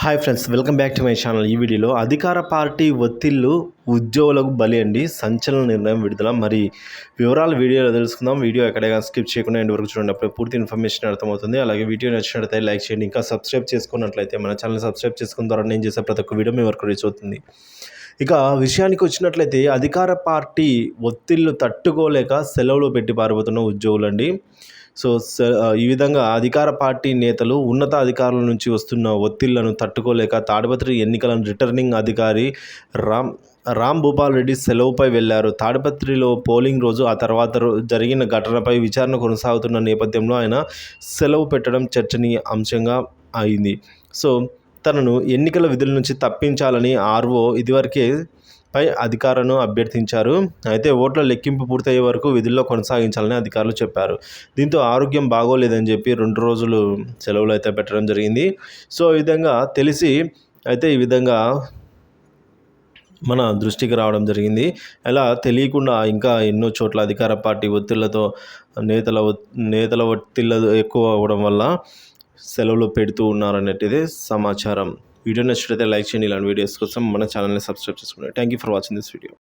Hi friends, welcome back to my channel. ఈ వీడియోలో అధికార పార్టీ ఒత్తిళ్లు ఉద్యోగులకు బలి అండి, సంచలన నిర్ణయం విడుదల. మరి వివరాలు వీడియోలో తెలుసుకుందాం. వీడియో ఎక్కడైనా స్కిప్ చేయకుండా ఎండ్ వరకు చూడండి, అప్పుడు పూర్తి ఇన్ఫర్మేషన్ అర్థమవుతుంది. అలాగే వీడియో నచ్చినట్లయితే లైక్ చేయండి. ఇంకా సబ్స్క్రైబ్ చేసుకున్నట్లయితే మన ఛానల్ సబ్స్క్రైబ్ చేసుకున్న ద్వారా నేను చేసే ప్రతి ఒక్క వీడియో మీ వరకు రీచ్ అవుతుంది. ఇక విషయానికి వచ్చినట్లయితే అధికార పార్టీ ఒత్తిళ్లు తట్టుకోలేక సెలవులు పెట్టి పారిపోతున్న ఉద్యోగులండి. ఈ విధంగా అధికార పార్టీ నేతలు ఉన్నత అధికారుల నుంచి వస్తున్న ఒత్తిళ్లను తట్టుకోలేక తాడిపత్రి ఎన్నికల రిటర్నింగ్ అధికారి రామ్ భూపాల్ రెడ్డి సెలవుపై వెళ్లారు. తాడిపత్రిలో పోలింగ్ రోజు, ఆ తర్వాత జరిగిన ఘటనపై విచారణ కొనసాగుతున్న నేపథ్యంలో ఆయన సెలవు పెట్టడం చర్చనీయ అంశంగా అయింది. తనను ఎన్నికల విధుల నుంచి తప్పించాలని ఆర్ఓ ఇదివరకే పై అధికారులను అభ్యర్థించారు. అయితే ఓట్ల లెక్కింపు పూర్తయ్యే వరకు విధుల్లో కొనసాగించాలని అధికారులు చెప్పారు. దీంతో ఆరోగ్యం బాగోలేదని చెప్పి 2 రోజులు సెలవులు అయితే పెట్టడం జరిగింది. ఈ విధంగా తెలిసి అయితే ఈ విధంగా మన దృష్టికి రావడం జరిగింది. అలా తెలియకుండా ఇంకా ఎన్నో చోట్ల అధికార పార్టీ ఒత్తిళ్లతో నేతల ఒత్తిళ్లు ఎక్కువ అవ్వడం వల్ల సెలవులు పెడుతూ ఉన్నారనేటిదే సమాచారం. వీడియో నచ్చినట్లయితే లైక్ చేయండి. ఇలాంటి వీడియోస్ కోసం మన ఛానల్ని సబ్స్క్రైబ్ చేసుకోండి. Thank you for watching this video.